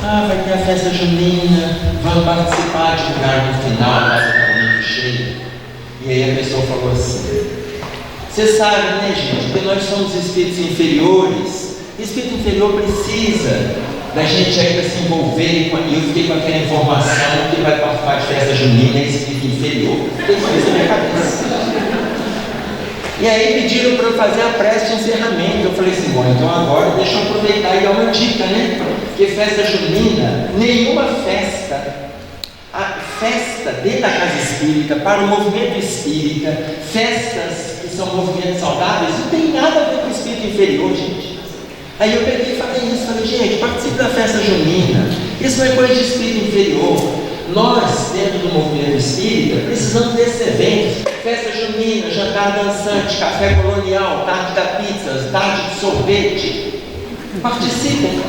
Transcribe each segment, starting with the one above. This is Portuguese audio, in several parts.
Ah, vai ter a festa junina, vamos participar, divulgar no final, mas está muito cheio. E aí a pessoa falou assim: você sabe, né, gente, que nós somos espíritos inferiores. Espírito inferior precisa da gente ainda se envolver. E eu fiquei com aquela informação que vai participar de festa junina é espírito inferior. Fiquei com isso na minha cabeça. E aí pediram para eu fazer a prece de encerramento. Eu falei assim: bom, então agora deixa eu aproveitar e dar uma dica, né? Porque festa junina, nenhuma festa, a festa dentro da casa espírita, para o movimento espírita, festas que são movimentos saudáveis, não tem nada a ver com o espírito inferior, gente. Aí eu peguei e falei, gente, participe da festa junina, isso não é coisa de espírito inferior. Nós, dentro do movimento espírita, precisamos desses eventos: festa junina, jantar dançante, café colonial, tarde da pizza, tarde de sorvete. Participem.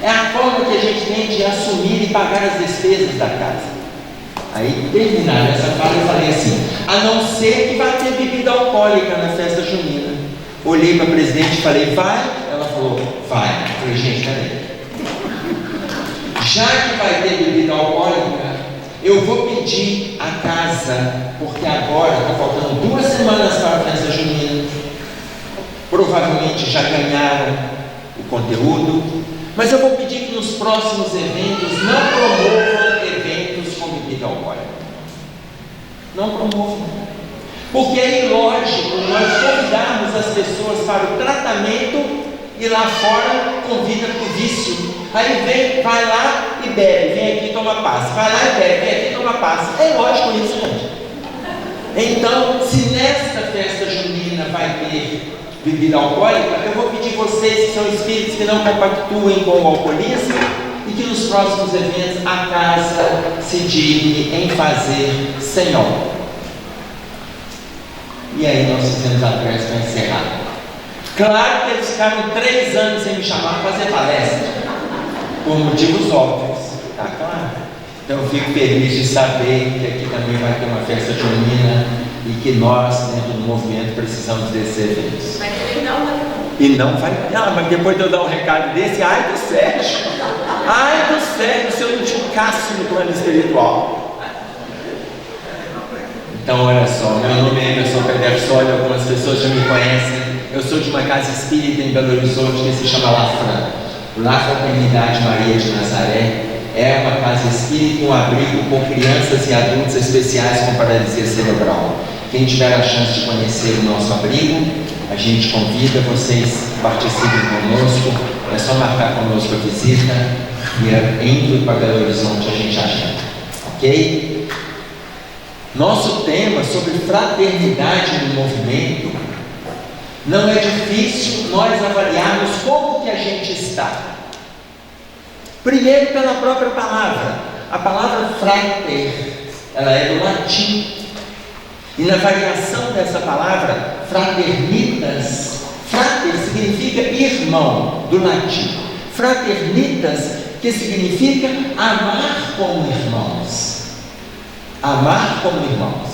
É a forma que a gente tem de assumir e pagar as despesas da casa. Aí, terminada essa fala, eu falei assim: a não ser que vai ter bebida alcoólica na festa junina. Olhei para a presidente e falei: vai? Ela falou: vai. Eu falei: gente, peraí. Já que vai ter bebida alcoólica, eu vou pedir a casa, porque agora está faltando 2 semanas para a festa junina. Provavelmente já ganharam o conteúdo, mas eu vou pedir que nos próximos eventos não promovam eventos com bebida alcoólica. Não promovam. Porque é ilógico nós convidarmos as pessoas para o tratamento e lá fora convida para o vício. Aí vem, vai lá e bebe, vem aqui e toma passe. Vai lá e bebe, vem aqui e toma passe. É lógico isso, gente. Então, se nesta festa junina vai ter bebida alcoólica, eu vou pedir vocês que são espíritos que não compactuem com o alcoolismo e que nos próximos eventos a casa se digne em fazer sem álcool. E aí nós fizemos a prece para encerrar. Claro que eles ficaram 3 anos sem me chamar para fazer palestra, por motivos óbvios, tá claro? Então eu fico feliz de saber que aqui também vai ter uma festa junina e que nós, dentro do movimento, precisamos desses eventos. Mas ele não vai. E não vai. Ah, mas depois de eu dar um recado desse, ai do Sérgio, se eu não te encaixo no plano espiritual. Então, olha só, meu nome é Emerson Pedersoli, algumas pessoas já me conhecem. Eu sou de uma casa espírita em Belo Horizonte que se chama Lafran. La Fraternidade Maria de Nazaré é uma casa espírita, um abrigo com crianças e adultos especiais com paralisia cerebral. Quem tiver a chance de conhecer o nosso abrigo, a gente convida vocês, participem conosco. É só marcar conosco a visita e indo para Belo Horizonte a gente agenda, ok? Nosso tema sobre fraternidade no movimento. Não é difícil nós avaliarmos como que a gente está. Primeiro pela própria palavra. A palavra frater, ela é do latim. E na variação dessa palavra, fraternitas, frater significa irmão, do latim. Fraternitas, que significa amar como irmãos. Amar como irmãos.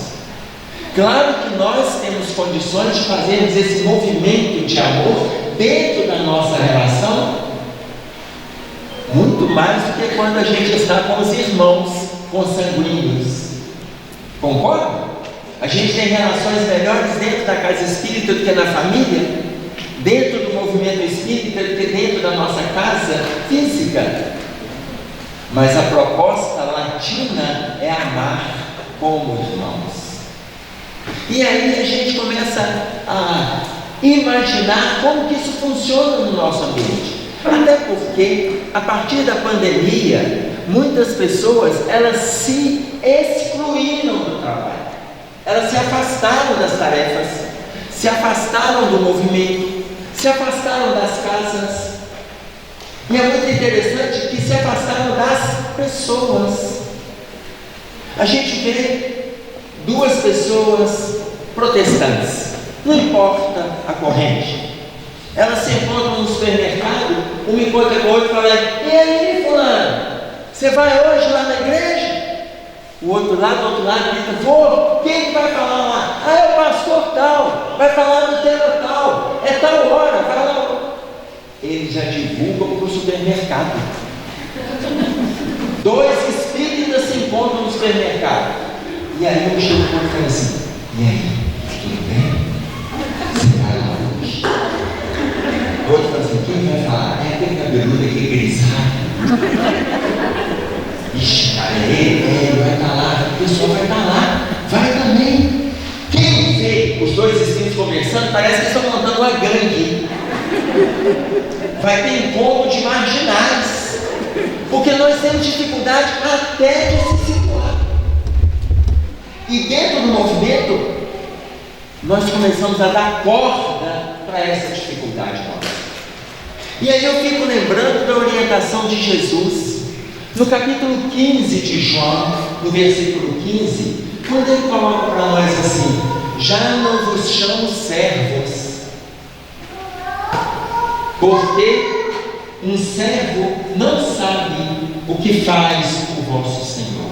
Claro que nós temos condições de fazermos esse movimento de amor dentro da nossa relação, muito mais do que quando a gente está com os irmãos consanguíneos. Concorda? A gente tem relações melhores dentro da casa espírita do que na família, dentro do movimento espírita do que dentro da nossa casa física. Mas a proposta latina é amar como irmãos. E aí a gente começa a imaginar como que isso funciona no nosso ambiente. Até porque, a partir da pandemia, muitas pessoas, elas se excluíram do trabalho. Elas se afastaram das tarefas, se afastaram do movimento, se afastaram das casas. E é muito interessante que se afastaram das pessoas. A gente vê 2 pessoas protestantes, não importa a corrente, elas se encontram no supermercado, uma encontra com o outro e fala: e aí, fulano, você vai hoje lá na igreja? O outro lá do outro lado grita: vou, quem vai falar lá? Ah, é o pastor tal, vai falar no tema tal, é tal hora, vai lá. Eles já divulgam para o supermercado. supermercado. E aí eu chego e falo assim: e aí, tudo bem? Você vai lá hoje? O outro fala assim: quem vai falar? É aquele cabeludo, aquele grisalho. Ixi, cara, ele vai estar lá, o pessoal vai estar lá, vai também. Quem vê os dois espíritos conversando, parece que estão montando uma gangue. Vai ter encontro de marginais, porque nós temos dificuldade até de se situar. E dentro do movimento, nós começamos a dar corda para essa dificuldade nossa. E aí eu fico lembrando da orientação de Jesus, no capítulo 15 de João, no versículo 15, quando ele coloca para nós assim: já não vos chamo servos, porque um servo não sabe o que faz o vosso Senhor.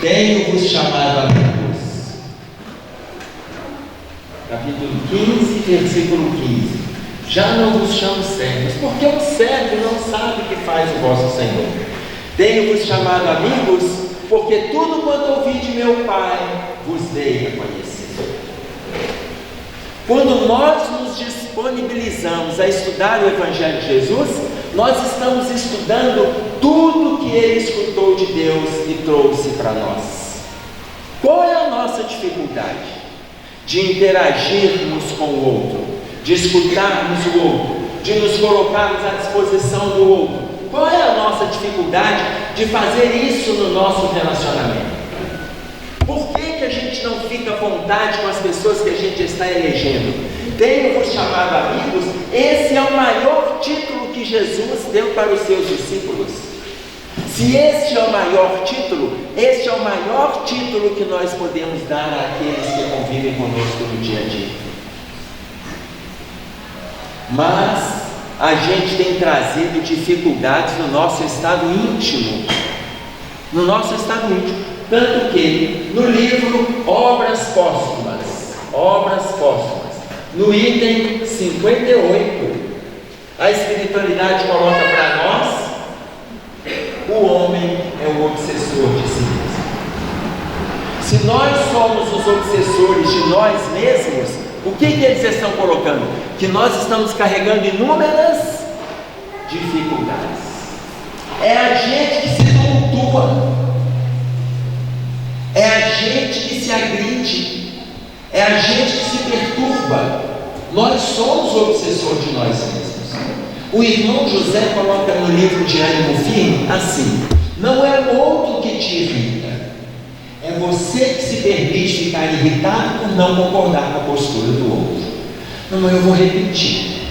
Tenho-vos chamado amigos. Capítulo 15, versículo 15. Já não vos chamo servos, porque um servo não sabe o que faz o vosso Senhor. Tenho-vos chamado amigos, porque tudo quanto ouvi de meu Pai vos dei a conhecer. Quando nós nos disponibilizamos a estudar o Evangelho de Jesus, nós estamos estudando tudo que Ele escutou de Deus e trouxe para nós. Qual é a nossa dificuldade? De interagirmos com o outro, de escutarmos o outro, de nos colocarmos à disposição do outro. Qual é a nossa dificuldade de fazer isso no nosso relacionamento? Por que a gente não fica à vontade com as pessoas que a gente está elegendo? Tenho-vos chamado amigos. Esse é o maior título que Jesus deu para os seus discípulos. Se este é o maior título, este é o maior título que nós podemos dar àqueles que convivem conosco no dia a dia. Mas a gente tem trazido dificuldades no nosso estado íntimo. No nosso estado íntimo. Tanto que no livro Obras Póstumas, no item 58, a espiritualidade coloca para nós: o homem é o obsessor de si mesmo. Se nós somos os obsessores de nós mesmos, o que eles estão colocando? Que nós estamos carregando inúmeras dificuldades. É a gente que se tumultua, é a gente que se agride, é a gente que se perturba. Nós somos o obsessor de nós mesmos. O irmão José coloca no livro de Ânimo Firme assim: não é o outro que te irrita, é você que se permite ficar irritado por não concordar com a postura do outro. Não, eu vou repetir: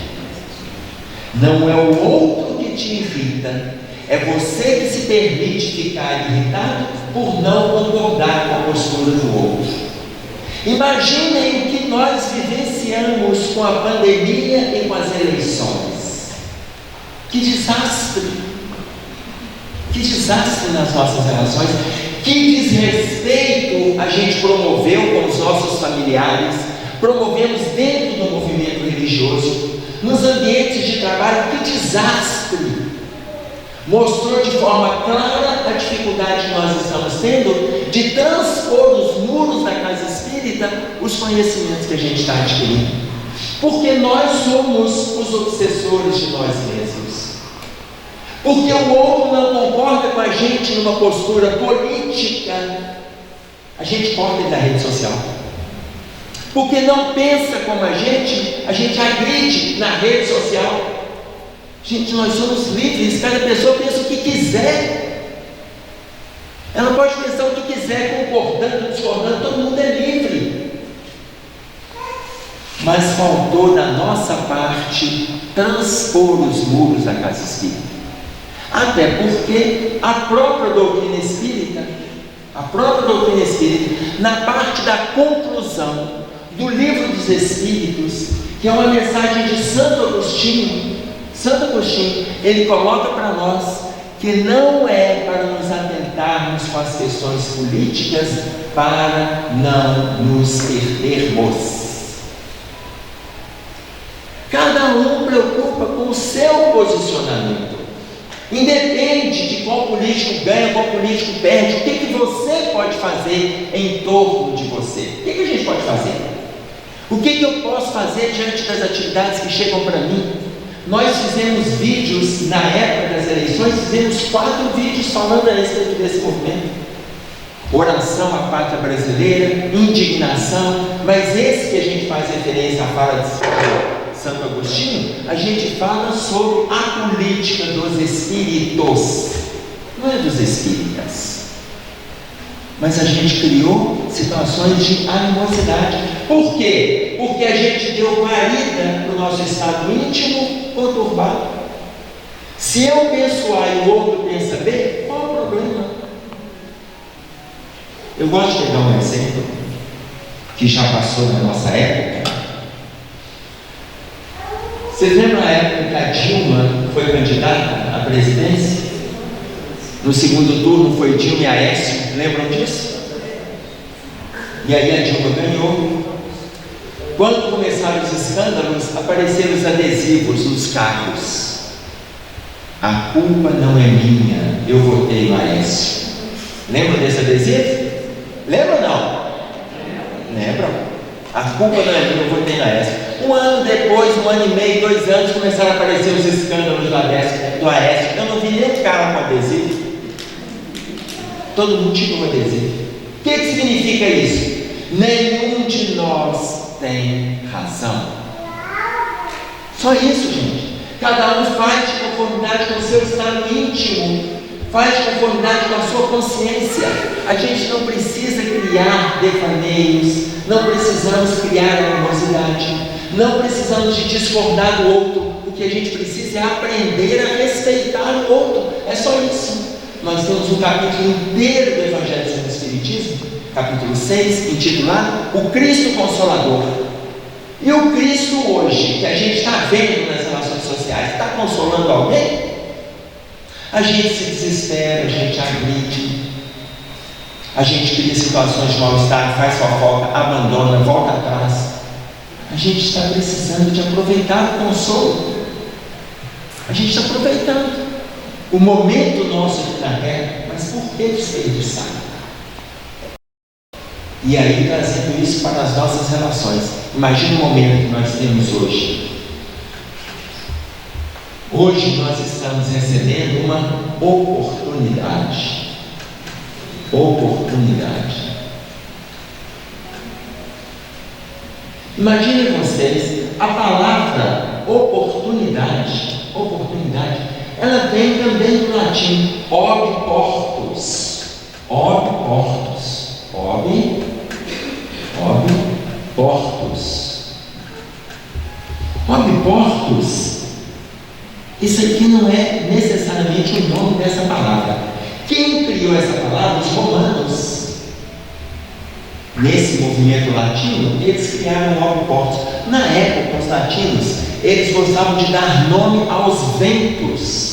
não é o outro que te irrita, é você que se permite ficar irritado por não concordar com a postura do outro. Imaginem o que nós vivenciamos com a pandemia e com as eleições. Que desastre! Que desastre nas nossas relações. Que desrespeito a gente promoveu com os nossos familiares, promovemos dentro do movimento religioso, nos ambientes de trabalho. Que desastre! Mostrou de forma clara a dificuldade que nós estamos tendo de transpor os muros da casa espírita os conhecimentos que a gente está adquirindo, porque nós somos os obsessores de nós mesmos, porque o outro não concorda com a gente numa postura política, a gente corta ele da rede social, porque não pensa como a gente agride na rede social. Gente, nós somos livres, cada pessoa pensa o que quiser, ela pode pensar o que quiser, concordando, discordando, todo mundo é livre. Mas faltou da nossa parte transpor os muros da casa espírita, até porque a própria doutrina espírita, na parte da conclusão do Livro dos Espíritos, que é uma mensagem de Santo Agostinho, ele coloca para nós que não é para nos atentarmos com as questões políticas para não nos perdermos. Cada um preocupa com o seu posicionamento, independe independente de qual político ganha, qual político perde, o que você pode fazer em torno de você? O que a gente pode fazer? O que eu posso fazer diante das atividades que chegam para mim? Nós fizemos vídeos na época das eleições, fizemos 4 vídeos falando a respeito desse movimento. Oração à pátria brasileira, indignação, mas esse que a gente faz referência à fala de Santo Agostinho, a gente fala sobre a política dos espíritos, não é dos espíritas. Mas a gente criou situações de animosidade. Por quê? Porque a gente deu guarida para o nosso estado íntimo conturbado. Se eu penso A e o outro pensa B, qual é o problema? Eu gosto de pegar um exemplo que já passou na nossa época. Vocês lembram a época que a Dilma foi candidata à presidência? No segundo turno foi Dilma e Aécio, lembram disso? E aí a Dilma ganhou. Quando começaram os escândalos, apareceram os adesivos nos carros. A culpa não é minha, eu votei no Aécio. Lembram desse adesivo? Lembram ou não? Lembram? A culpa não é minha, eu votei na Aécio. Um ano depois, 1 ano e meio, 2 anos, começaram a aparecer os escândalos do Aécio. Eu não vi nenhum cara com adesivo. Todo mundo tinha um adesivo. O que significa isso? Nenhum de nós tem razão. Só isso, gente. Cada um faz de conformidade com o seu estado íntimo, faz de conformidade com a sua consciência. A gente não precisa criar devaneios, não precisamos criar animosidade, não precisamos de discordar do outro. O que a gente precisa é aprender a respeitar o outro. É só isso. Nós temos um capítulo inteiro do Evangelho segundo o Espiritismo, capítulo 6, intitulado O Cristo Consolador. E o Cristo hoje, que a gente está vendo nas relações sociais, está consolando alguém? A gente se desespera, a gente agride, a gente cria situações de mal-estar, faz fofoca, abandona, volta atrás. A gente está precisando de aproveitar o consolo. A gente está aproveitando o momento nosso aqui na terra, mas por que desperdiçar? E aí trazendo isso para as nossas relações. Imagina o momento que nós temos hoje. Hoje nós estamos recebendo uma oportunidade. Oportunidade. Imaginem vocês, a palavra oportunidade, ela vem também do latim ob portus. Ob portus. Isso aqui não é necessariamente o nome dessa palavra. Quem criou essa palavra? Os romanos. Nesse movimento latino, eles criaram o ob portus. Na época, os latinos, eles gostavam de dar nome aos ventos.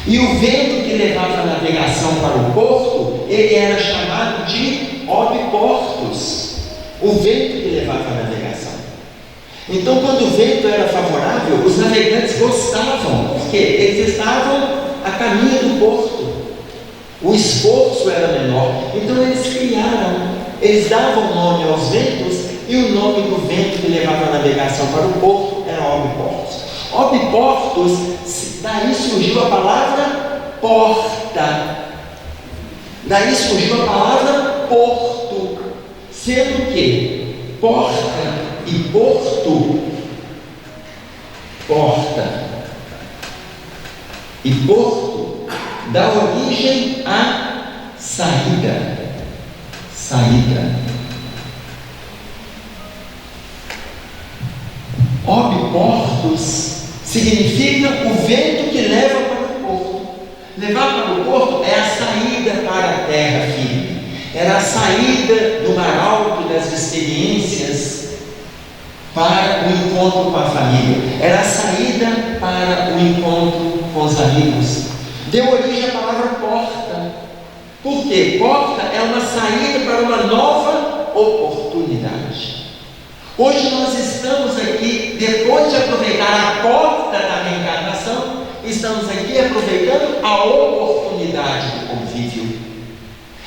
E o vento que levava a navegação para o porto, ele era chamado de ob portus. O vento que levava a navegação. Então, quando o vento era favorável, os navegantes gostavam, porque eles estavam a caminho do porto. O esforço era menor. Então, eles davam nome aos ventos, e o nome do vento que levava a navegação para o porto era ob portus. Ob portus, daí surgiu a palavra porta. Daí surgiu a palavra porto, sendo que porta e porto, dá origem à saída. Ob portus significa o vento que leva para o porto. Levar para o porto é a saída para a terra firme. Era a saída do mar alto das experiências para o encontro com a família. Era a saída para o encontro com os amigos. Deu origem à palavra porta. Por quê? Porta é uma saída para uma nova oportunidade. Hoje nós estamos aqui, depois de aproveitar a porta da reencarnação, estamos aqui aproveitando a oportunidade do convívio,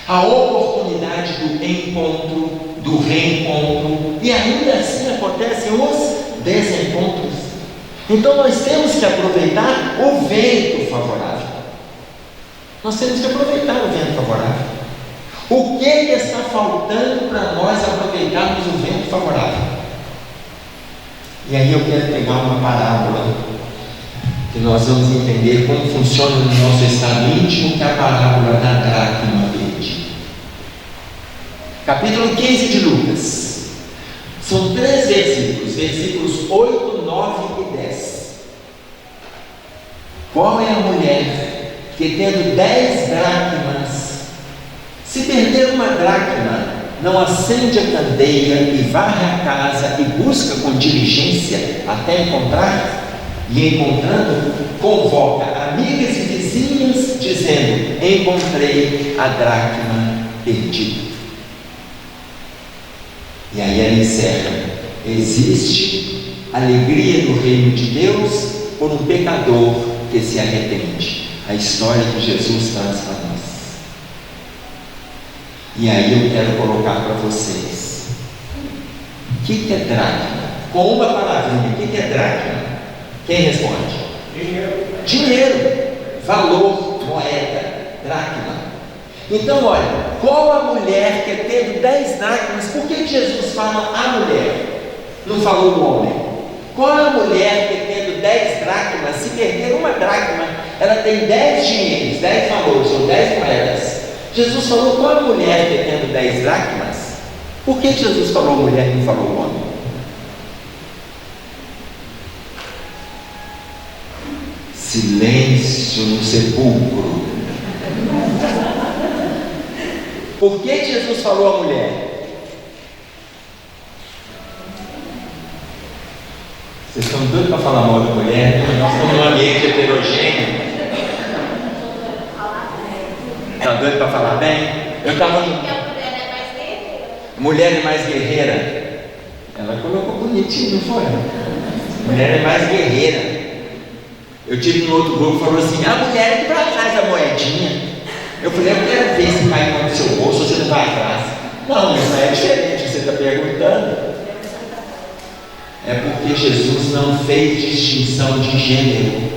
a oportunidade do encontro, do reencontro, e ainda assim acontecem os desencontros. Então nós temos que aproveitar o vento favorável. Nós temos que aproveitar o vento favorável. O que está faltando para nós aproveitarmos o vento favorável? E aí eu quero pegar uma parábola que nós vamos entender como funciona no nosso estado íntimo, que é a parábola da dracma verde. Capítulo 15 de Lucas. São 3 versículos, versículos 8, 9 e 10. Qual é a mulher que, tendo 10 dracmas, se perder uma dracma, não acende a candeia e varre a casa e busca com diligência até encontrar? E encontrando, convoca amigas e vizinhas, dizendo: encontrei a dracma perdida. E aí ela encerra: existe alegria no reino de Deus por um pecador que se arrepende. A história que Jesus traz para nós. E aí eu quero colocar para vocês: o que é dracma? Com uma palavrinha, o que é dracma? Quem responde? Dinheiro, valor, moeda, dracma. Então olha, qual a mulher que tendo 10 dracmas? Por que Jesus fala a mulher? Não falou o homem. Qual a mulher que tendo 10 dracmas, se perder uma dracma, ela tem 10 dinheiros, 10 valores ou 10 moedas? Jesus falou qual a mulher que tendo 10 dracmas? Por que Jesus falou mulher e não falou homem? Silêncio no sepulcro. Por que Jesus falou a mulher? Vocês estão doidos para falar mal da mulher? Nós estamos num ambiente heterogêneo. Está doido para falar bem? Eu estava. Mulher é mais guerreira. Ela colocou bonitinho, não foi? Mulher é mais guerreira. Eu tive no outro grupo que falou assim: a mulher que vai atrás da moedinha. Eu falei: eu quero ver se cai no seu bolso ou você não vai atrás. Não, isso é diferente, você está perguntando. É porque Jesus não fez distinção de gênero.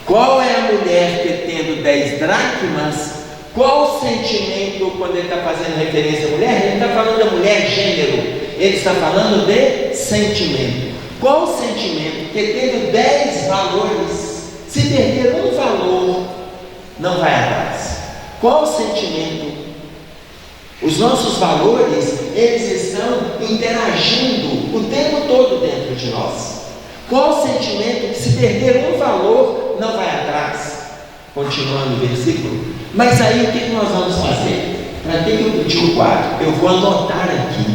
Qual é a mulher que, tendo 10 dracmas, qual o sentimento quando ele está fazendo referência à mulher? Ele está falando da mulher gênero, ele está falando de sentimento. Qual o sentimento que, tendo 10 valores, se perder um valor, não vai atrás? Qual o sentimento? Os nossos valores, eles estão interagindo o tempo todo dentro de nós. Qual o sentimento que, se perder um valor, não vai atrás? Continuando o versículo. Mas aí o que nós vamos fazer? Para que eu pedi o quadro? Eu vou anotar aqui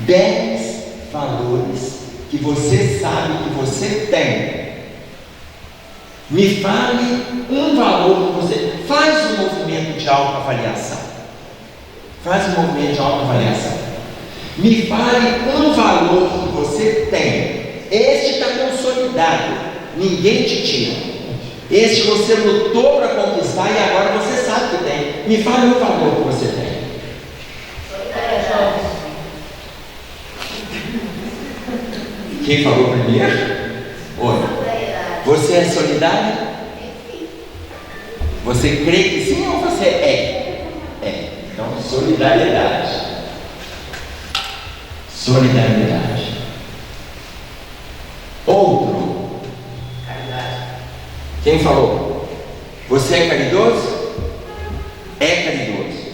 10 valores que você sabe que você tem. Me fale um valor que você faz um movimento de autoavaliação. Faz um movimento de autoavaliação. Me fale um valor que você tem. Este está consolidado, ninguém te tira. Este você lutou para conquistar e agora você sabe que tem. Me fale um valor que você tem. Quem falou primeiro? Oi. Você é solidário? Você crê que sim ou você é? É. Então, solidariedade. Solidariedade. Outro. Caridade. Quem falou? Você é caridoso? É caridoso.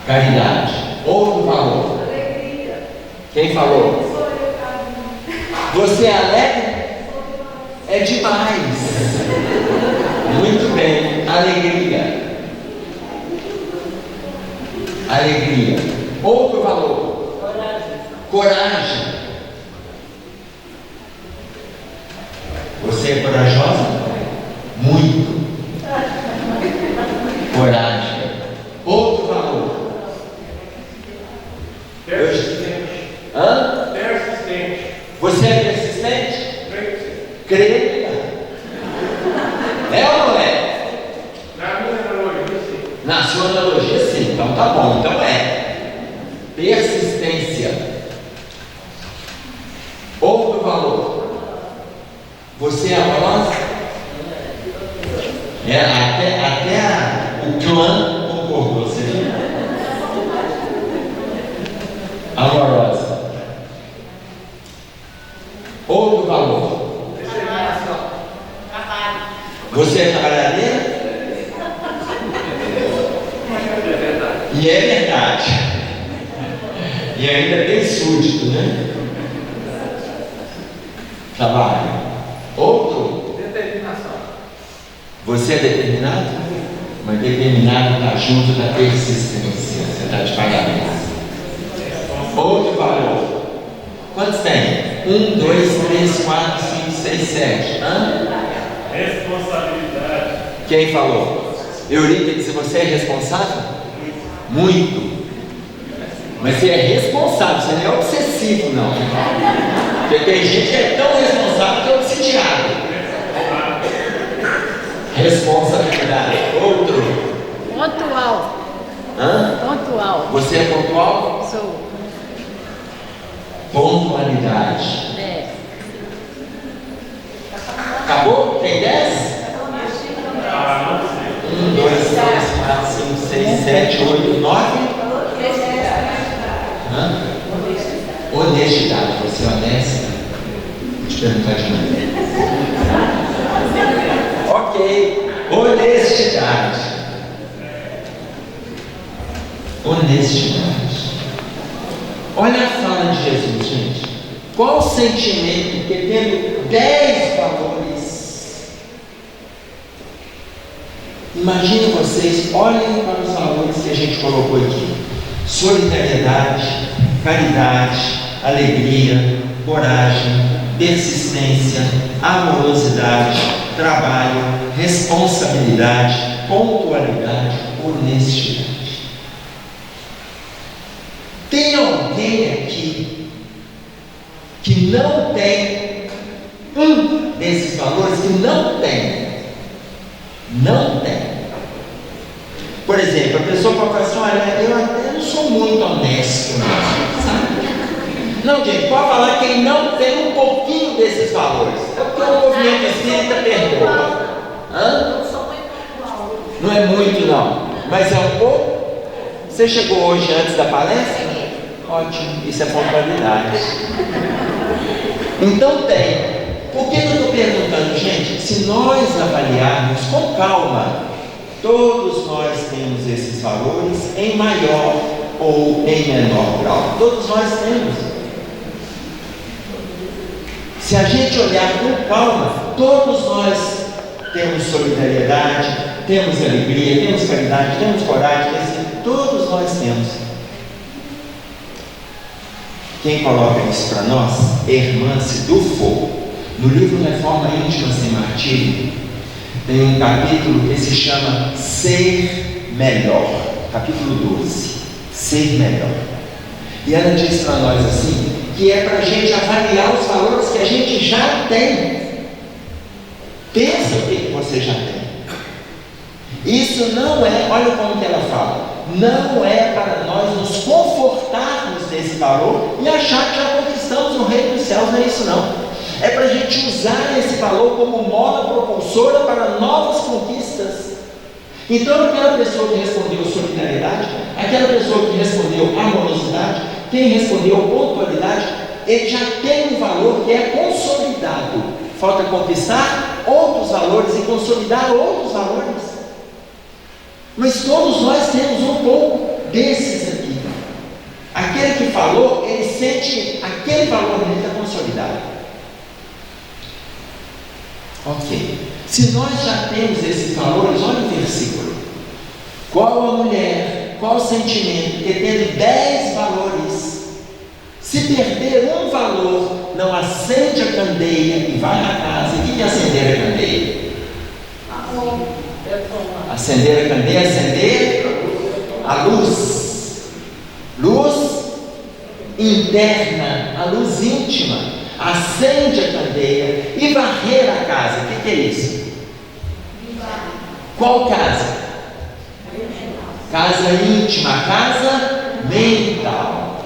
Caridade. Outro valor. Quem falou? Você é alegre? É demais. Muito bem. Alegria. Alegria. Outro valor. Coragem. Você é corajosa? Muito. Coragem. Outro valor. Persistente. Hã? Persistente. Você é persistente? É ou não é? Na minha analogia, sim. Na sua analogia, sim. Então tá bom. Então é persistência. Outro valor. Você é amorosa? Até o clã concordou. Você amorosa. Outro valor. Você é trabalhadeira? E é verdade. E ainda tem súdito, né? Trabalho. Outro? Determinação. Você é determinado? Mas determinado está junto da persistência. Você está de parabéns. Outro valor. Quantos tem? 1, 2, 3, 4, 5, 6, 7. Responsabilidade. Quem falou? Eurípides, você é responsável? Muito. Mas você é responsável, você não é obsessivo, não. Porque tem gente que é tão responsável que é obsidiado. Responsabilidade. Outro. Pontual. Pontual. Você é pontual? Sou. Pontualidade. É. Acabou? Tem 10? 1, 2, 3, 4, 5, 6, 7, 8, 9. Honestidade. Você é honesta? Vou te perguntar de novo. Ok. Honestidade. Honestidade. Olha a fala de Jesus, gente. Qual o sentimento que tendo 10 valores? Imaginem vocês, olhem para os valores que a gente colocou aqui: solidariedade, caridade, alegria, coragem, persistência, amorosidade, trabalho, responsabilidade, pontualidade, honestidade. Tem alguém aqui que não tem um desses valores? Que não tem. Não tem. Por exemplo, a pessoa pode falar assim: olha, eu até não sou muito honesto, não, sabe? Não, gente, pode falar quem não tem um pouquinho desses valores. É porque o movimento espírita perdoa. Não é muito, não, mas é um pouco. Você chegou hoje antes da palestra? Ótimo, isso é pontualidade. Então tem. Por que eu estou perguntando, gente? Se nós avaliarmos com calma, todos nós temos esses valores em maior ou em menor grau. Todos nós temos. Se a gente olhar com calma, todos nós temos solidariedade, temos alegria, temos caridade, temos coragem, todos nós temos. Quem coloca isso para nós é Hermance Dufour. No livro Reforma Íntima Sem Martírio, tem um capítulo que se chama Ser Melhor, capítulo 12, Ser Melhor. E ela diz para nós assim, que é para a gente avaliar os valores que a gente já tem. Pensa o que você já tem. Isso não é, olha como que ela fala, não é para nós nos confortarmos desse valor e achar que já conquistamos o reino dos céus, não é isso não. É para a gente usar esse valor como mola propulsora para novas conquistas. Então aquela pessoa que respondeu solidariedade, aquela pessoa que respondeu amorosidade, quem respondeu pontualidade, ele já tem um valor que é consolidado. Falta conquistar outros valores e consolidar outros valores. Mas todos nós temos um pouco desses aqui. Aquele que falou, ele sente aquele valor dele está consolidado. Ok. Se nós já temos esses valores, olha o versículo. Qual a mulher, qual o sentimento que tendo 10 valores, se perder um valor, não acende a candeia e vai na casa? E o que é acender a candeia? Acender a candeia, acender a luz. Luz interna, a luz íntima. Acende a candeia e varrer a casa. O que é isso? Qual casa? Casa íntima, casa mental.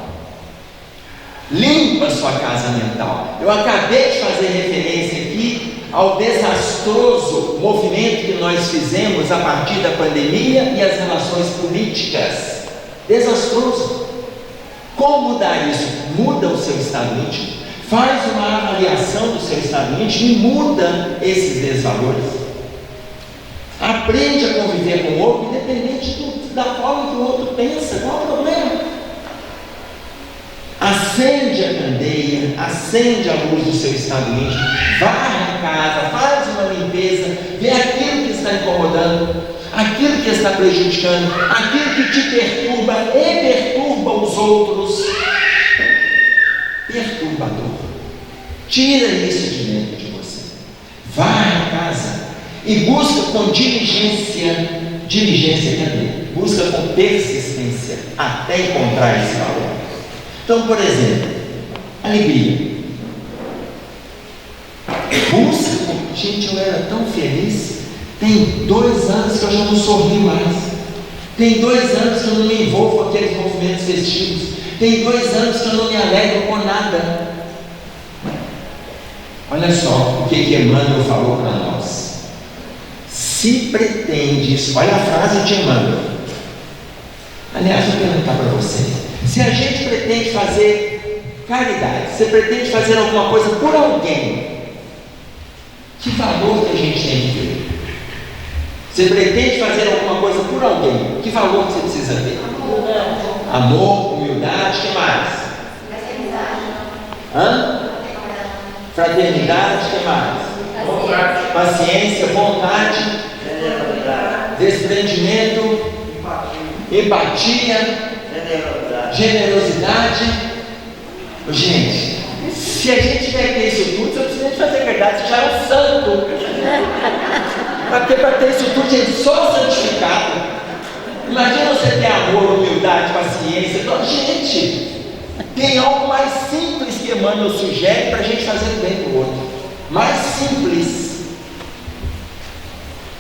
Limpa a sua casa mental. Eu acabei de fazer referência aqui ao desastroso movimento que nós fizemos a partir da pandemia e as relações políticas. Desastroso. Como mudar isso? Muda o seu estado íntimo, faz uma avaliação do seu estado íntimo e muda esses desvalores. Aprende a conviver com o outro, independente da forma que o outro pensa. Qual é o problema? Acende a candeia, acende a luz do seu estado íntimo, varre a casa, faz uma limpeza, vê aquilo que está incomodando, aquilo que está prejudicando, aquilo que te perturba e perturba os outros. Perturbador. Tira isso de dentro de você. Varre a casa e busca com diligência. Cadê? Busca com persistência até encontrar esse valor. Então, por exemplo, alegria. Busca. Gente, eu era tão feliz. Tem 2 anos que eu já não sorrio mais. Tem 2 anos que eu não me envolvo com aqueles movimentos festivos. Tem 2 anos que eu não me alegro com nada. Olha só o que Emmanuel falou para nós. Se pretendes, olha a frase de Emmanuel. Aliás, vou perguntar para você. Se a gente pretende fazer caridade, você pretende fazer alguma coisa por alguém, que valor que a gente tem que ter? Você pretende fazer alguma coisa por alguém, que valor que você precisa ter? Amor, humildade, o que mais? Fraternidade, o que mais? Paciência, vontade, desprendimento, empatia, generosidade. Gente, se a gente tiver que ter isso tudo, você precisa de fazer caridade, você já é um santo. Para ter isso tudo, gente, só santificado. Imagina você ter amor, humildade, paciência. Então, gente, tem algo mais simples que Emmanuel sugere para a gente fazer bem para o outro. Mais simples.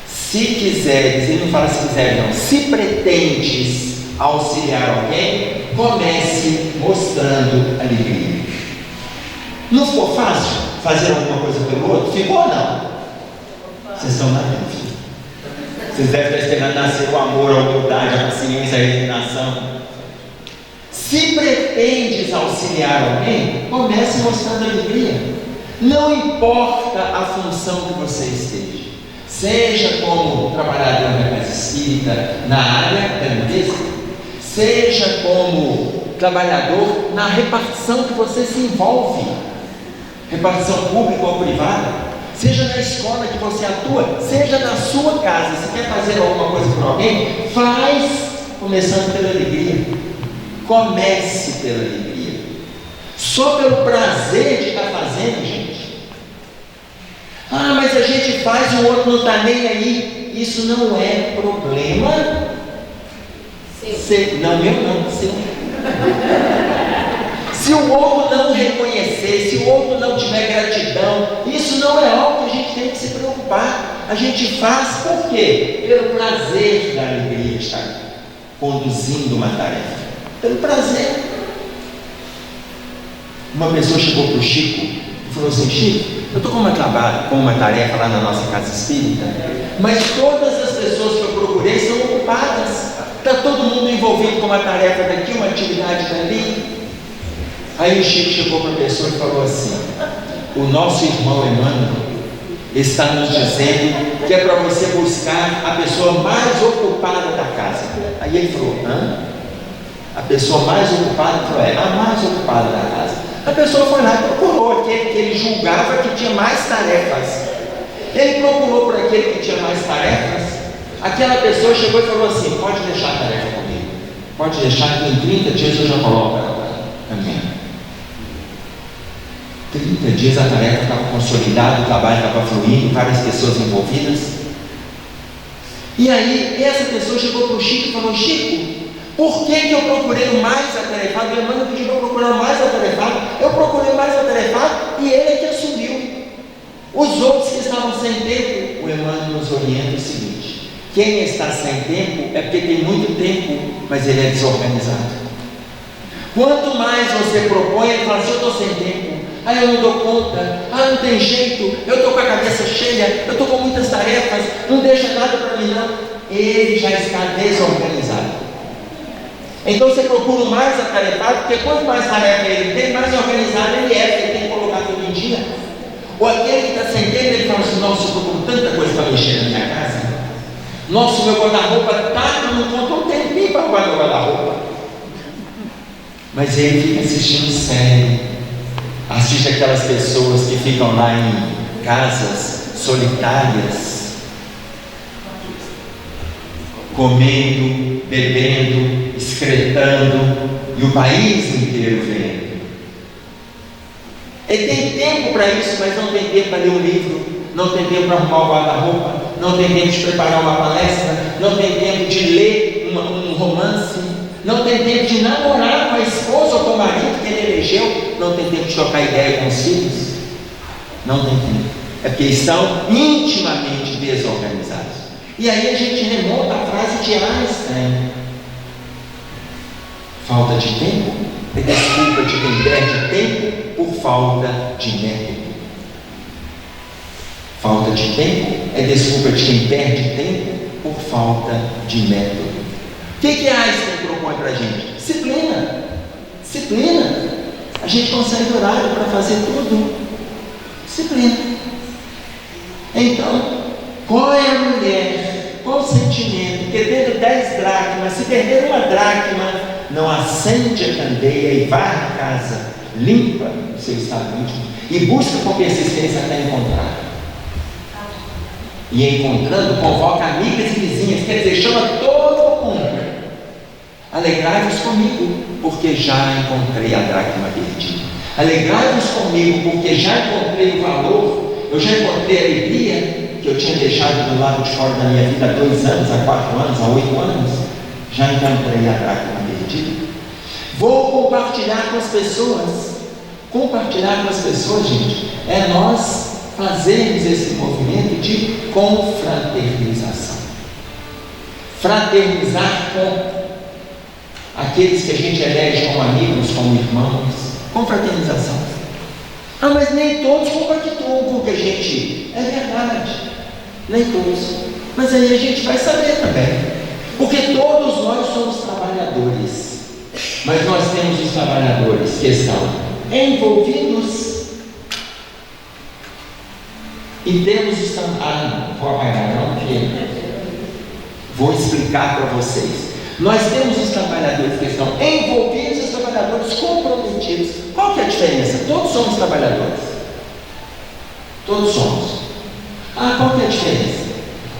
Se quiseres, ele não fala se quiser não, se pretendes auxiliar alguém, comece mostrando alegria. Não ficou fácil fazer alguma coisa pelo outro? Ficou ou não? Vocês estão na dúvida. Vocês devem estar esperando nascer o amor, a humildade, a paciência, a resignação. Se pretendes auxiliar alguém, comece mostrando alegria. Não importa a função que você esteja. Seja como trabalhador da casa espírita na área da limpeza, seja como trabalhador na repartição que você se envolve, repartição pública ou privada, seja na escola que você atua, seja na sua casa. Se quer fazer alguma coisa por alguém, faz, começando pela alegria. Comece pela alegria, só pelo prazer de estar fazendo, gente. Mas a gente faz e o outro não está nem aí. Isso não é problema seu. Não, meu não, seu. Se o outro não reconhecer, se o outro não tiver gratidão, isso não é algo que a gente tem que se preocupar. A gente faz por quê? Pelo prazer da alegria de estar conduzindo uma tarefa. Pelo prazer. Uma pessoa chegou para o Chico e falou assim: Chico, eu estou com uma tarefa lá na nossa casa espírita, mas todas as pessoas que eu procurei são ocupadas. Está todo mundo envolvido com uma tarefa daqui, uma atividade dali. Aí o Chico chegou para a pessoa e falou assim: o nosso irmão Emmanuel está nos dizendo que é para você buscar a pessoa mais ocupada da casa. Aí ele falou: a pessoa mais ocupada? Ele falou: a mais ocupada da casa. A pessoa foi lá e procurou aquele que ele julgava que tinha mais tarefas. Ele procurou por aquele que tinha mais tarefas. Aquela pessoa chegou e falou assim: pode deixar a tarefa comigo, pode deixar que em 30 dias eu já coloco ela para caminhar. 30 dias a tarefa estava consolidada, o trabalho estava fluindo, várias pessoas envolvidas. E aí essa pessoa chegou para o Chico e falou: Chico, por que eu procurei o mais atarefado? O Emmanuel pediu para eu procurar o mais atarefado. Eu procurei o mais atarefado e ele é que assumiu. Os outros que estavam sem tempo, o Emmanuel nos orienta o seguinte: Quem está sem tempo é porque tem muito tempo, mas ele é desorganizado. Quanto mais você propõe, ele fala assim: eu estou sem tempo, eu não dou conta, não tem jeito, eu estou com a cabeça cheia, eu estou com muitas tarefas, não deixa nada para mim não. Ele já está desorganizado. Então você procura o mais atarefado, porque quanto mais tarefa ele tem, mais organizado ele é, porque ele tem que colocar tudo em dia. Ou aquele que está sem tempo, ele fala assim: nossa, eu estou com tanta coisa para mexer na minha casa, nossa, o meu guarda-roupa está, eu não conto um tempinho para arrumar meu guarda-roupa. Mas ele fica assistindo série, assiste aquelas pessoas que ficam lá em casas solitárias, comendo, bebendo, excretando, e o país inteiro vendo. Ele tem tempo para isso, mas não tem tempo para ler um livro, não tem tempo para arrumar o guarda-roupa, não tem tempo de preparar uma palestra, não tem tempo de ler um romance, não tem tempo de namorar com a esposa ou com o marido que ele elegeu, não tem tempo de trocar ideia com os filhos, não tem tempo. É porque estão intimamente desorganizados. E aí a gente remonta a frase de Einstein: falta de tempo é desculpa de quem perde tempo por falta de método. Falta de tempo é desculpa de quem perde tempo por falta de método. O que Einstein propõe para a gente? Disciplina. Disciplina. A gente consegue horário para fazer tudo. Disciplina. Então, qual é a mulher? Qual o sentimento? Que tendo 10 dracmas, se perder uma dracma, não acende a candeia e varre a casa, limpa o seu estado íntimo e busca com persistência até encontrar. E encontrando, convoca amigas e vizinhas, quer dizer, chama todo mundo. Alegrai-vos comigo, porque já encontrei a dracma perdida. Alegrai-vos comigo, porque já encontrei o valor, eu já encontrei a alegria que eu tinha deixado do lado de fora da minha vida há 2 anos, há 4 anos, há 8 anos. Já encontrei a dracma perdida. Vou compartilhar com as pessoas. Compartilhar com as pessoas, gente, é nós fazermos esse movimento de confraternização. Fraternizar com aqueles que a gente elege como amigos, como irmãos. Confraternização. Mas nem todos compactuam com o que a gente... É verdade, nem todos. Mas aí a gente vai saber também, porque todos nós somos trabalhadores, mas nós temos os trabalhadores que estão envolvidos e temos os não vou apagar não, que vou explicar para vocês. Nós temos os trabalhadores que estão envolvidos e os trabalhadores comprometidos. Qual que é a diferença? Todos somos trabalhadores. Todos somos. Qual que é a diferença?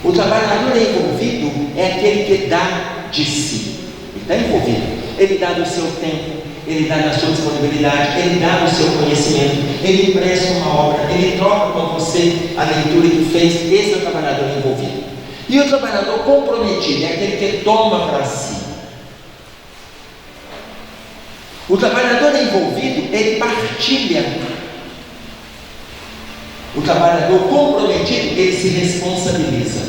O trabalhador envolvido é aquele que dá de si. Ele está envolvido. Ele dá do seu tempo, ele dá da sua disponibilidade, ele dá do seu conhecimento, ele empresta uma obra, ele troca com você a leitura que fez. Esse é o trabalhador envolvido. E o trabalhador comprometido é aquele que toma para si. O trabalhador envolvido, ele partilha. O trabalhador comprometido, ele se responsabiliza.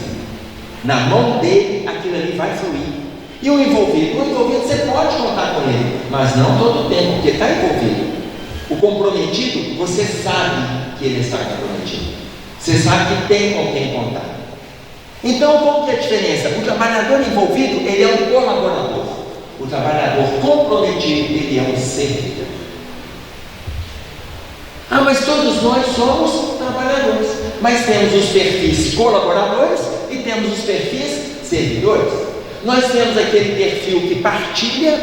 Na mão dele, aquilo ali vai fluir. E o envolvido você pode contar com ele, mas não todo o tempo, porque está envolvido. O comprometido, você sabe que ele está comprometido. Você sabe que tem com quem contar. Então, qual que é a diferença? O trabalhador envolvido, ele é um colaborador. O trabalhador comprometido, ele é um servidor. Mas todos nós somos trabalhadores. Mas temos os perfis colaboradores e temos os perfis servidores. Nós temos aquele perfil que partilha,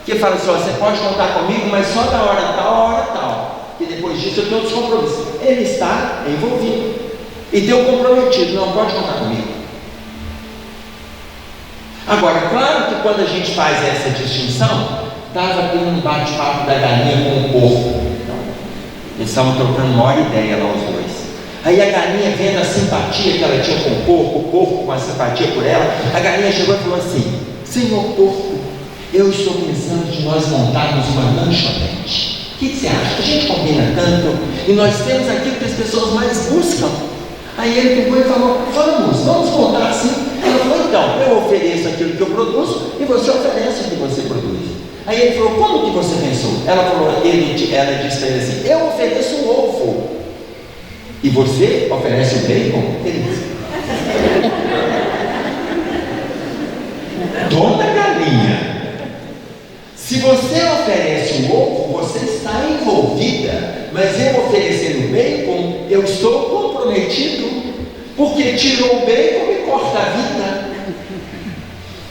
que fala assim: você pode contar comigo, mas só da hora tal, que depois disso eu tenho outros compromissos. Ele está envolvido. E tem o comprometido: não pode contar comigo. Agora, claro que quando a gente faz essa distinção, estava tendo um bate-papo da galinha com o porco. Eles estavam trocando uma hora ideia lá os dois. Aí a galinha, vendo a simpatia que ela tinha com o porco com a simpatia por ela, a galinha chegou e falou assim: senhor porco, eu estou pensando de nós montarmos uma lanchonete. O que você acha? A gente combina tanto e nós temos aquilo que as pessoas mais buscam. Aí ele pegou e falou: vamos montar assim. Ela falou: Não, eu ofereço aquilo que eu produzo e você oferece o que você produz. Aí ele falou: como que você pensou? Ela disse para ele assim: eu ofereço o ovo e você oferece o bacon? Ele disse: dona galinha, se você oferece o ovo, você está envolvida, mas eu oferecendo o bacon, eu estou comprometido, porque tirou o bacon e corta a vida.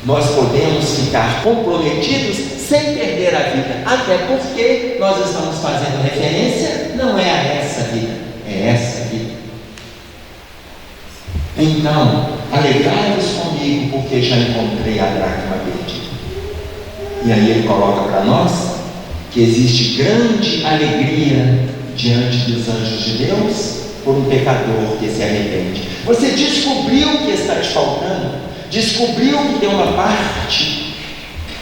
Nós podemos ficar comprometidos sem perder a vida, até porque nós estamos fazendo referência não é a essa vida, é essa vida. Então, alegrai-vos comigo, porque já encontrei a dracma perdida. E aí ele coloca para nós que existe grande alegria diante dos anjos de Deus por um pecador que se arrepende. Você descobriu o que está te faltando, descobriu que tem uma parte.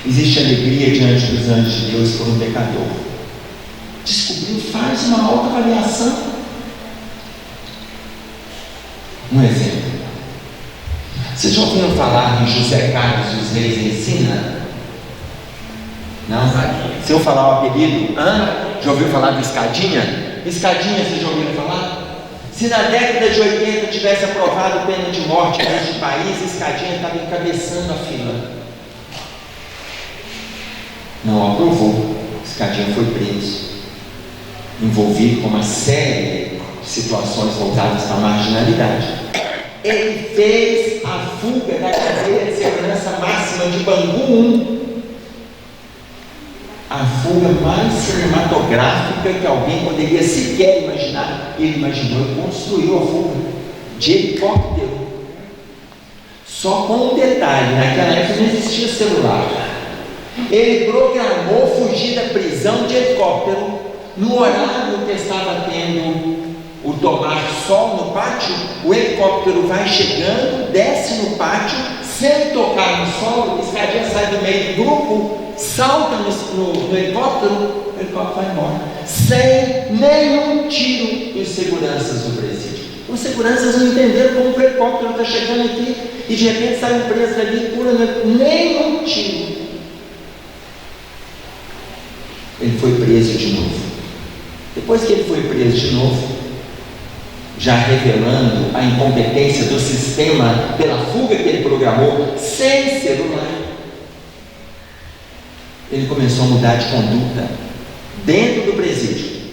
Existe alegria diante dos anjos de Deus por um pecador. Descobriu, faz uma autoavaliação. Um exemplo. Vocês já ouviram falar em José Carlos dos Reis Ensina? Não? Se eu falar o apelido, já ouviu falar do Escadinha? Escadinha, vocês já ouviram falar? Se na década de 80 tivesse aprovado pena de morte neste país, Escadinha estava encabeçando a fila. Não aprovou. Escadinha foi preso, envolvido com uma série de situações voltadas para a marginalidade. Ele fez a fuga da cadeia de segurança máxima de Bangu 1. A fuga mais cinematográfica que alguém poderia sequer imaginar. Ele imaginou e construiu a fuga de helicóptero. Só com um detalhe: naquela época não existia celular. Ele programou fugir da prisão de helicóptero no horário que estava tendo o tomar sol no pátio. O helicóptero vai chegando, desce no pátio, sem tocar no solo. O Escadinha sai do meio do grupo, salta no helicóptero, o helicóptero vai embora, sem nenhum tiro dos seguranças do presídio. Os seguranças não entenderam como o helicóptero está chegando aqui e de repente sai um preso ali, nenhum tiro. Ele foi preso de novo. Depois que ele foi preso de novo, já revelando a incompetência do sistema pela fuga que ele programou, sem celular, ele começou a mudar de conduta dentro do presídio.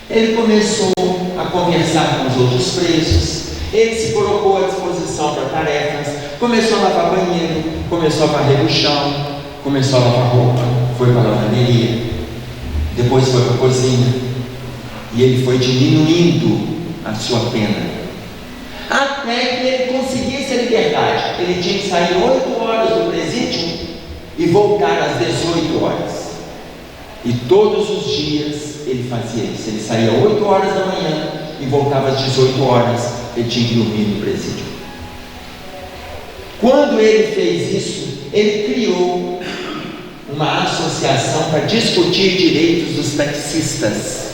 Ele começou a conversar com os outros presos, ele se colocou à disposição para tarefas, começou a lavar banheiro, começou a varrer o chão, começou a lavar roupa, foi para a lavanderia, depois foi para a cozinha, e ele foi diminuindo a sua pena, até que ele conseguisse a liberdade. Ele tinha que sair 8 horas do presídio e voltar às 18 horas, e todos os dias ele fazia isso. Ele saía 8 horas da manhã e voltava às 18 horas. Ele tinha que dormir no presídio. Quando ele fez isso, ele criou uma associação para discutir direitos dos taxistas.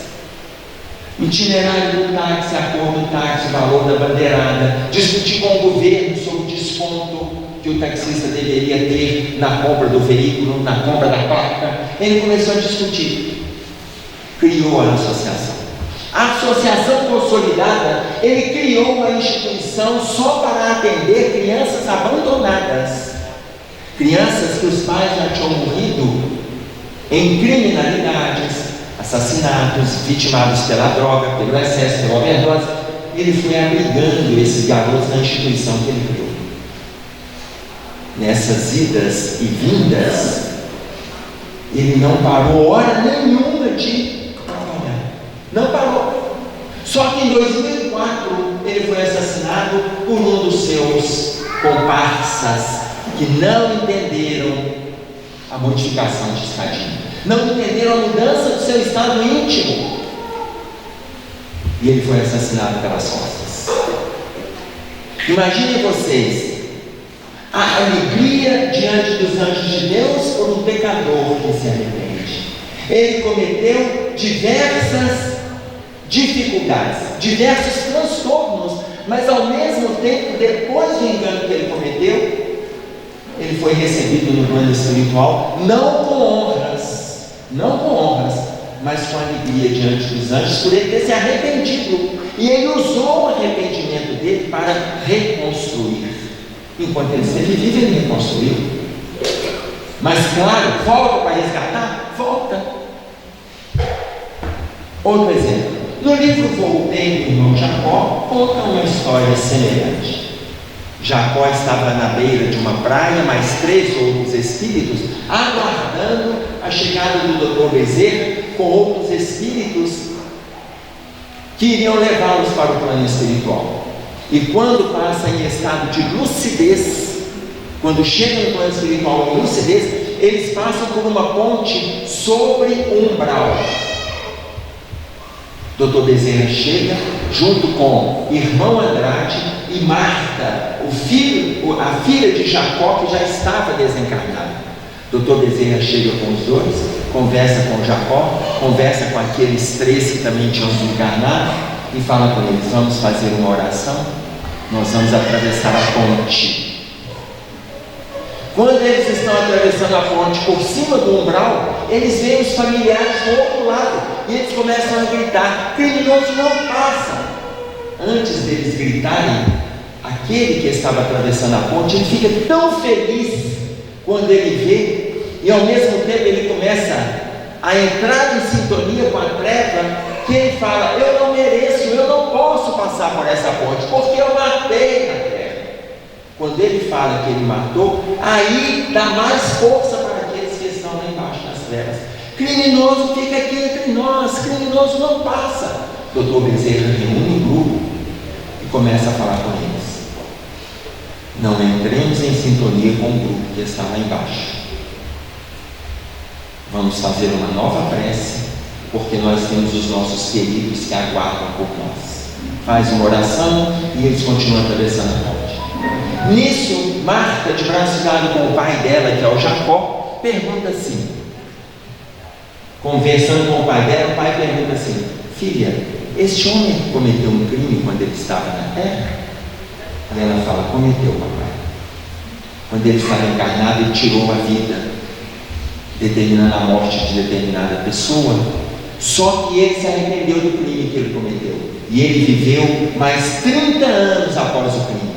Itinerário do táxi, a cor do táxi, o valor da bandeirada, discutir com o governo sobre o desconto que o taxista deveria ter na compra do veículo, na compra da placa. Ele começou a discutir, criou a associação. A associação consolidada, ele criou uma instituição só para atender crianças abandonadas, crianças que os pais já tinham morrido em criminalidades, assassinatos, vitimados pela droga, pelo excesso, pela overdose. Ele foi abrigando esses garotos na instituição que ele criou. Nessas idas e vindas, ele não parou hora nenhuma de trabalhar. Não parou. Só que em 2004 ele foi assassinado por um dos seus comparsas que não entenderam a modificação de Escadinha, não entenderam a mudança do seu estado íntimo, e ele foi assassinado pelas costas. Imaginem vocês a alegria diante dos anjos de Deus por um pecador que se arrepende. Ele cometeu diversas dificuldades, diversos transtornos, mas ao mesmo tempo, depois do engano que ele cometeu, ele foi recebido no plano espiritual, não com honras, mas com alegria diante dos anjos, por ele ter se arrependido. E ele usou o arrependimento dele para reconstruir. Enquanto ele esteve vivo, ele reconstruiu. Mas claro, volta para resgatar? Volta. Outro exemplo. No livro Voltei do irmão Jacó, conta uma história semelhante. Jacó estava na beira de uma praia, mais 3 outros espíritos, aguardando a chegada do Dr. Bezerra, com outros espíritos que iriam levá-los para o plano espiritual. E quando passa em estado de lucidez, quando chega no plano espiritual em lucidez, eles passam por uma ponte sobre um umbral. Dr. Bezerra chega junto com irmão Andrade e Marta, a filha de Jacó, que já estava desencarnada. Dr. Bezerra chega com os dois, conversa com Jacó, conversa com aqueles 3 que também tinham desencarnado e fala com eles: vamos fazer uma oração, nós vamos atravessar a ponte. Quando eles estão atravessando a ponte por cima do umbral, eles veem os familiares do outro lado e eles começam a gritar: criminoso não passa! Antes deles gritarem, aquele que estava atravessando a ponte, ele fica tão feliz quando ele vê, e ao mesmo tempo ele começa a entrar em sintonia com a treva, que ele fala: eu não mereço, eu não posso passar por essa ponte, porque eu matei na terra. Quando ele fala que ele matou, aí dá mais força para aqueles que estão lá embaixo nas trevas. Criminoso fica aqui entre nós, criminoso não passa. Dr. Bezerra reúne um grupo e começa a falar com eles: não entremos em sintonia com o grupo que está lá embaixo. Vamos fazer uma nova prece, porque nós temos os nossos queridos que aguardam por nós. Faz uma oração e eles continuam atravessando a ponte. Nisso, Marta, de braço dado com o pai dela, que é o Jacó, pergunta assim, conversando com o pai dela, o pai pergunta assim: filha, este homem cometeu um crime quando ele estava na terra? E ela fala: cometeu, papai. Quando ele estava encarnado, ele tirou a vida, determinando a morte de determinada pessoa. Só que ele se arrependeu do crime que ele cometeu, e ele viveu mais 30 anos após o crime.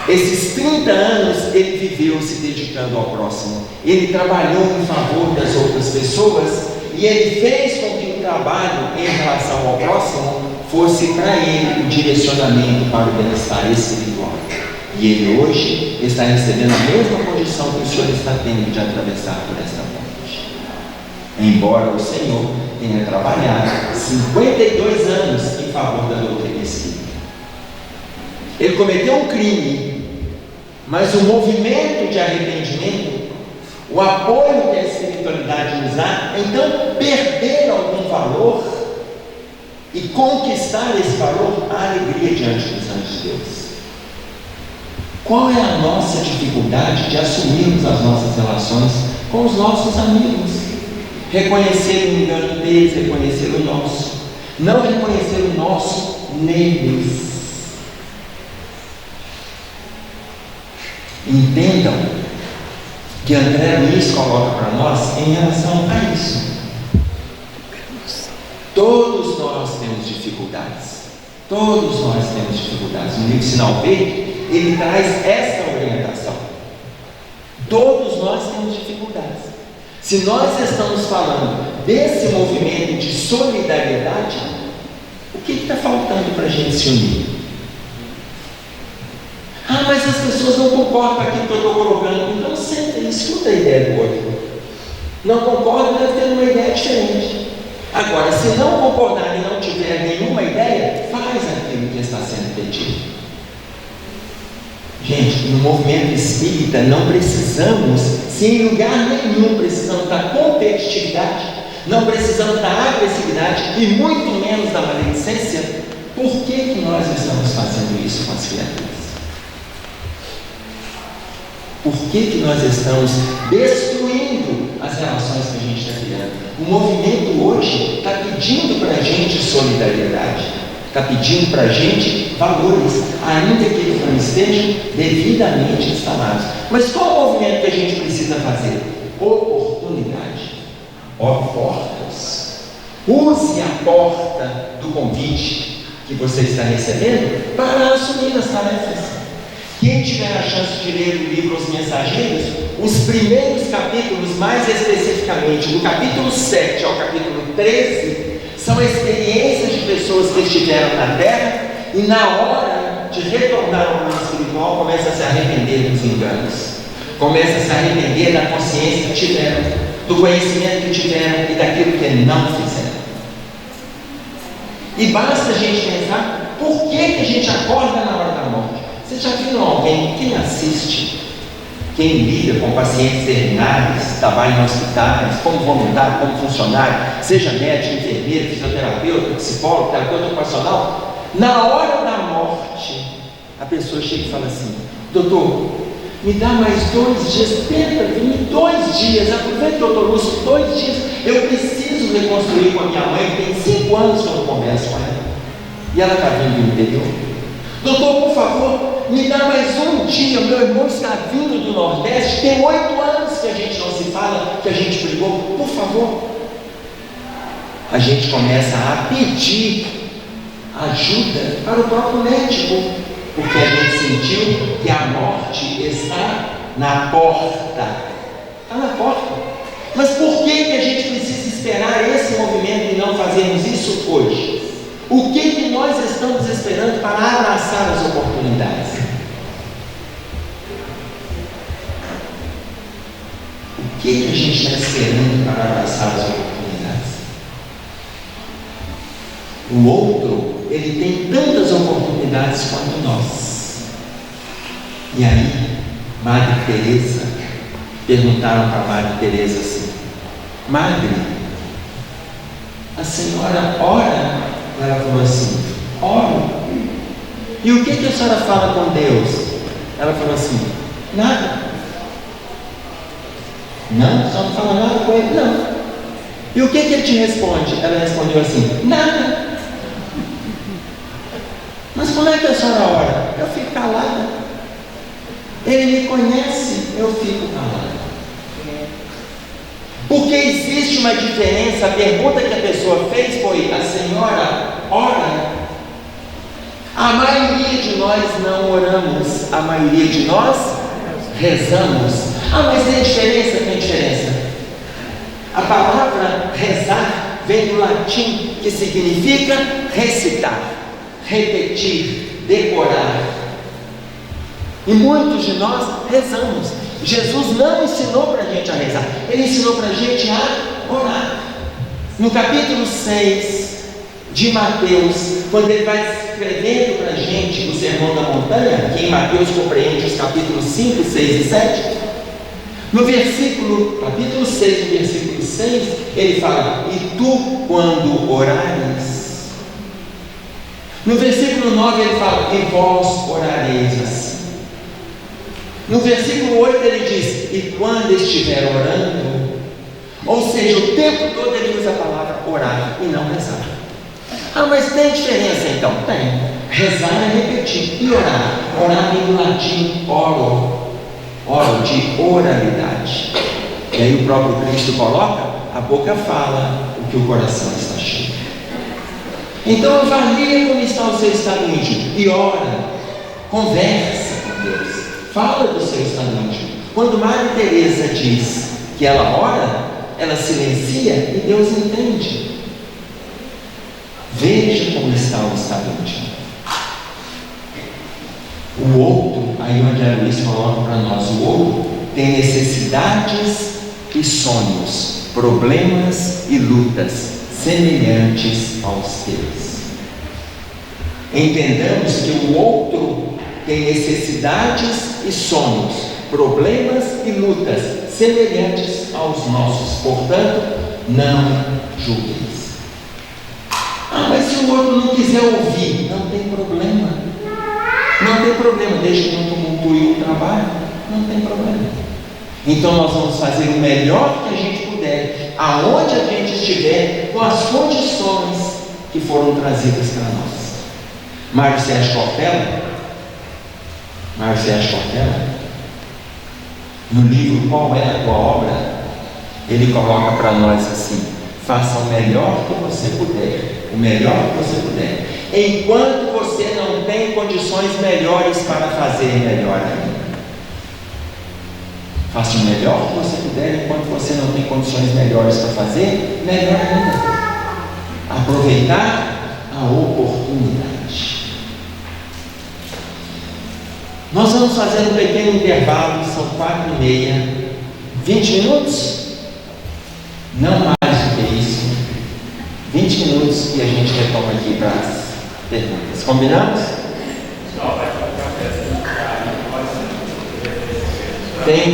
Esses 30 anos ele viveu se dedicando ao próximo. Ele trabalhou em favor das outras pessoas, e ele fez com que o trabalho em relação ao próximo fosse para ele o direcionamento para o bem-estar espiritual. E ele hoje está recebendo a mesma condição que o Senhor está tendo de atravessar por esta ponte. Embora o Senhor tenha trabalhado 52 anos em favor da doutrina espírita. Ele cometeu um crime, mas o movimento de arrependimento, o apoio que a espiritualidade nos dá, então perder algum valor e conquistar esse valor, a alegria diante dos anjos de Deus. Qual é a nossa dificuldade de assumirmos as nossas relações com os nossos amigos? Reconhecer o engano deles, reconhecer o nosso, não reconhecer o nosso neles. Entendam que André Luiz coloca para nós em relação a isso. Todos nós temos dificuldades. Todos nós temos dificuldades. No livro Sinal Verde, ele traz esta orientação. Todos nós temos dificuldades. Se nós estamos falando desse movimento de solidariedade, o que está faltando para a gente se unir? Ah, mas as pessoas não concordam com aquilo que eu estou colocando. Então senta e escuta a ideia do outro. Não concorda, deve ter uma ideia diferente. Agora, se não concordar e não tiver nenhuma ideia, faz aquilo que está sendo pedido. Gente, no movimento espírita não precisamos, se em lugar nenhum precisamos da competitividade, não precisamos da agressividade e muito menos da maledicência. Por que nós estamos fazendo isso com as criaturas? Por que nós estamos destruindo as relações que a gente está criando? O movimento hoje está pedindo para a gente solidariedade, está pedindo para a gente valores, ainda que ele não esteja sejam devidamente instalados. Mas qual o movimento que a gente precisa fazer? Oportunidade. Ó portas, use a porta do convite que você está recebendo para assumir as tarefas. Quem tiver a chance de ler o livro Os Mensageiros, os primeiros capítulos, mais especificamente do capítulo 7 ao capítulo 13, são experiências de pessoas que estiveram na terra e na hora de retornar ao mundo espiritual começa a se arrepender dos enganos, começa a se arrepender da consciência que tiveram, do conhecimento que tiveram e daquilo que não fizeram. E basta a gente pensar por que a gente acorda na hora da morte. Vocês já viram alguém, quem assiste, quem lida com pacientes terminais, trabalha em hospitais, como voluntário, como funcionário, seja médico, enfermeiro, fisioterapeuta, psicólogo, terapeuta ocupacional, na hora da morte, a pessoa chega e fala assim: doutor, me dá mais 2 dias, tenta vir 2 dias, aproveita que eu estou lúcido 2 dias, eu preciso reconstruir com a minha mãe, que tem 5 anos que eu não converso com ela, e ela está vindo do interior. Doutor, por favor, me dá mais 1 dia, meu irmão está vindo do Nordeste, tem 8 anos que a gente não se fala, que a gente brigou, por favor. A gente começa a pedir ajuda para o próprio médico, porque a gente sentiu que a morte está na porta. Está na porta. Mas por que a gente precisa esperar esse movimento e não fazermos isso hoje? O que nós estamos esperando para abraçar as oportunidades? O que a gente está esperando para abraçar as oportunidades? O outro, ele tem tantas oportunidades quanto nós. E aí, Madre Teresa, perguntaram para Madre Teresa assim: Madre, a senhora ora? Ela falou assim: oro. E o que a senhora fala com Deus? Ela falou assim: nada. Não? A senhora não fala nada com ele? Não. E o que ele te responde? Ela respondeu assim: nada. Mas como é que a senhora ora? Eu fico calada. Ele me conhece, eu fico calada. Porque existe uma diferença. A pergunta que a pessoa fez foi: a senhora ora? A maioria de nós não oramos, a maioria de nós rezamos. Ah, mas tem diferença? Tem diferença. A palavra rezar vem do latim, que significa recitar, repetir, decorar. E muitos de nós rezamos. Jesus não ensinou para a gente a rezar, Ele ensinou para a gente a orar. No capítulo 6 de Mateus, quando Ele vai escrevendo para a gente o Sermão da Montanha, que em Mateus compreende os capítulos 5, 6 e 7, no capítulo 6, no versículo 6, Ele fala: e tu, quando orares. No versículo 9 Ele fala: e vós orareis assim. No versículo 8 ele diz: e quando estiver orando. Ou seja, o tempo todo ele usa a palavra orar e não rezar. Ah, mas tem diferença então? Tem. Rezar é repetir. E orar? Orar vem do latim oro. Oro, de oralidade. E aí o próprio Cristo coloca: a boca fala o que o coração está cheio. Então avalie como está o seu estado íntimo e ora, conversa com Deus, fala do seu estado íntimo. Quando Madre Teresa diz que ela ora, ela silencia e Deus entende. Veja como está o estado íntimo. O outro, aí onde a Luiz coloca para nós, o outro tem necessidades e sonhos, problemas e lutas semelhantes aos teus. Entendamos que o outro tem necessidades e sonhos, problemas e lutas semelhantes aos nossos. Portanto, não julgueis. Ah, mas se o outro não quiser ouvir, não tem problema. Não tem problema, desde que não tumultue o trabalho, não tem problema. Então nós vamos fazer o melhor que a gente puder, aonde a gente estiver, com as condições que foram trazidas para nós. Mário Sérgio Cortella, Sérgio Cortella, no livro Qual é a Tua Obra, ele coloca para nós assim: faça o melhor que você puder, o melhor que você puder, enquanto você não tem condições melhores para fazer melhor ainda. Faça o melhor que você puder, enquanto você não tem condições melhores para fazer melhor ainda. Aproveitar a oportunidade. Nós vamos fazer um pequeno intervalo, são 4h30, 20 minutos? Não mais do que isso. 20 minutos e a gente retoma aqui para as perguntas. Combinados? Tem